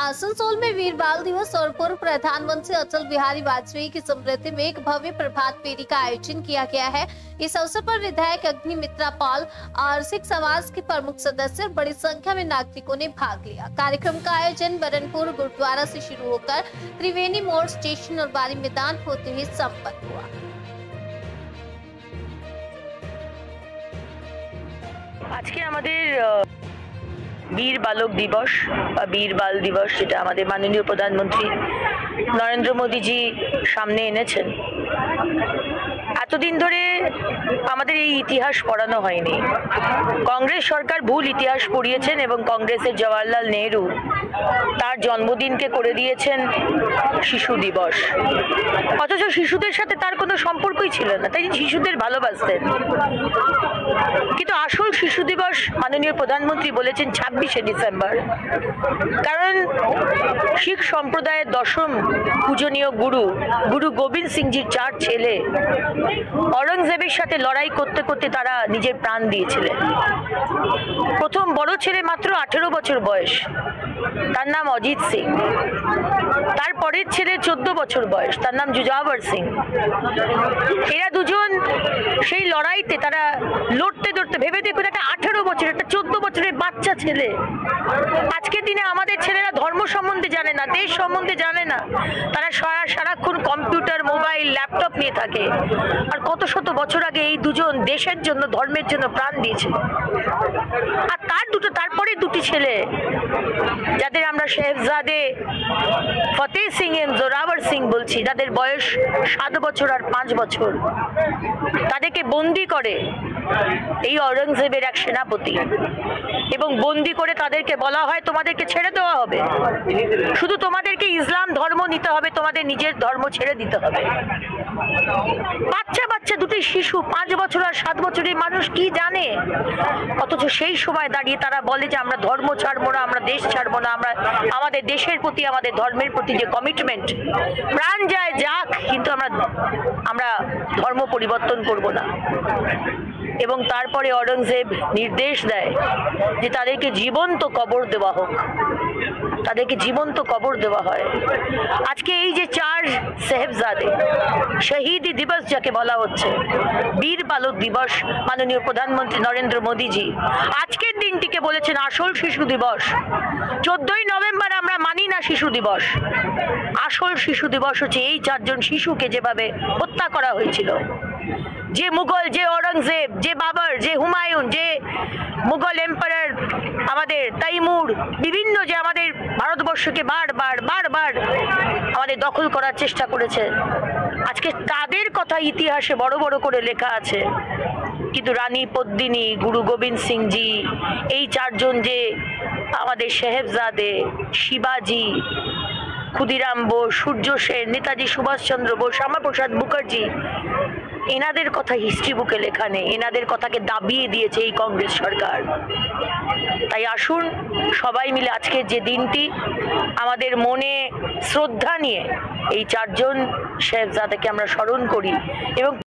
आसनसोल में वीर बाल दिवस और पूर्व प्रधानमंत्री अटल बिहारी वाजपेयी की स्मृति में एक भव्य प्रभात फेरी का आयोजन किया गया है। इस अवसर पर विधायक अग्निमित्रा पाल और सिख समाज के प्रमुख सदस्य और बड़ी संख्या में नागरिकों ने भाग लिया। कार्यक्रम का आयोजन बरनपुर गुरुद्वारा से शुरू होकर त्रिवेणी मोड़ स्टेशन और बारी मैदान होते हुए संपन्न हुआ। आज के वीर बालक दिवस वीर बाल दिवस যেটা আমাদের মাননীয় প্রধানমন্ত্রী নরেন্দ্র মোদী জি সামনে এনেছেন। এতদিন ধরে আমাদের এই ইতিহাস পড়ানো হয়নি। কংগ্রেস সরকার ভুল ইতিহাস পড়িয়েছেন এবং কংগ্রেসের জওয়াহরলাল নেহরু তার জন্মদিনকে করে দিয়েছেন শিশু দিবস। অথচ শিশুদের সাথে তার কোনো সম্পর্কই ছিল না, তাই শিশুদের ভালোবাসতেন। কিন্তু আসল শিশু দিবস মাননীয় প্রধানমন্ত্রী বলেছেন 26শে ডিসেম্বর, কারণ শিখ সম্প্রদায়ের দশম পূজনীয় গুরু গোবিন্দ সিংজির 4 ছেলে औरंगजेबের সাথে লড়াই করতে করতে তারা নিজের প্রাণ দিয়েছিলেন। প্রথম বড় ছেলে মাত্র 18 বছর বয়স, তার নাম অজিত সিং। তার পরের ছেলে 14 বছর বয়স, তার নাম জুজাওয়ার সিং। এরা দুজন সেই লড়াইতে তারা লড়তে লড়তে, ভেবে দেখুন, একটা 18 বছর একটা 14 বছরের বাচ্চা ছেলে। আজকের দিনে আমাদের ছেলেরা ধর্ম সম্বন্ধে জানে না, দেশ সম্বন্ধে জানে না, তারা সারাক্ষণ কম্পিউটার, মোবাইল, ল্যাপটপ নিয়ে থাকে। আর কত শত বছর আগে এই দুজন দেশের জন্য, ধর্মের জন্য প্রাণ দিয়েছিল। আর তারপরে দুটি ছেলে, যাদের আমরা শেহজাদে ফতেহ সিং এবং জোরাওয়ার সিং বলছি, যাদের বয়স 7 বছর আর 5 বছর, তাদেরকে বন্দি করে এই औरंगजेबের এক সেনাপতি, এবং বন্দি করে তাদেরকে বলা হয় তোমাদেরকে ছেড়ে দেওয়া হবে, শুধু তোমাদেরকে ইসলাম ধর্ম নিতে হবে, তোমাদের নিজের ধর্ম ছেড়ে দিতে হবে। বাচ্চা দুটি শিশু, 5 বছর আর 7 বছরের মানুষ কি জানে? অথচ সেই সময় দাঁড়িয়ে তারা বলে যে আমরা ধর্ম ছাড়বো না, আমরা দেশ ছাড়বো না, আমরা আমাদের দেশের প্রতি, আমাদের ধর্মের প্রতি যে কমিটমেন্ট, প্রাণ যায় যাক, কিন্তু আমরা ধর্ম পরিবর্তন করব না। এবং তারপরে औरंगजेब নির্দেশ দেয় যে তাদেরকে জীবন্ত কবর দেওয়া হোক, তাদেরকে জীবন্ত কবর দেওয়া হয়। আজকে এই যে 4 সাহেবজাদে, শহীদি দিবস যাকে বলা হচ্ছে, বীর বালক দিবস, মাননীয় প্রধানমন্ত্রী নরেন্দ্র মোদীজি আজকের দিনটিকে বলেছেন আসল শিশু দিবস। 14ই নভেম্বর আমরা মানি না শিশু দিবস। আসল শিশু দিবস হচ্ছে এই 4 জন শিশুকে যেভাবে হত্যা করা হয়েছিল। যে মুঘল, যে औरंगजेब, যে বাবর, যে হুমায়ুন, যে মুঘল এম্পায়ার, আমাদের তৈমুর, বিভিন্ন যে আমাদের ভারতবর্ষকে বারবার আমাদের দখল করার চেষ্টা করেছে, আজকে তাদের কথা ইতিহাসে বড় বড় করে লেখা আছে। কিন্তু রানী পদ্মিনী, গুরু গোবিন্দ সিংজি, এই 4 জন যে আমাদের সাহেবজাদে, শিবাজি, ক্ষুদিরাম বোস, সূর্য সেন, নেতাজি সুভাষচন্দ্র বোস, শ্যামাপ্রসাদ মুখার্জি, এনাদের কথা হিস্ট্রি বুকে লেখা নেই। এনাদের কথাকে দাবিয়ে দিয়েছে এই কংগ্রেস সরকার। তাই আসুন সবাই মিলে আজকের যে দিনটি, আমাদের মনে শ্রদ্ধা নিয়ে এই 4 জন সাহেবজাদাকে আমরা স্মরণ করি এবং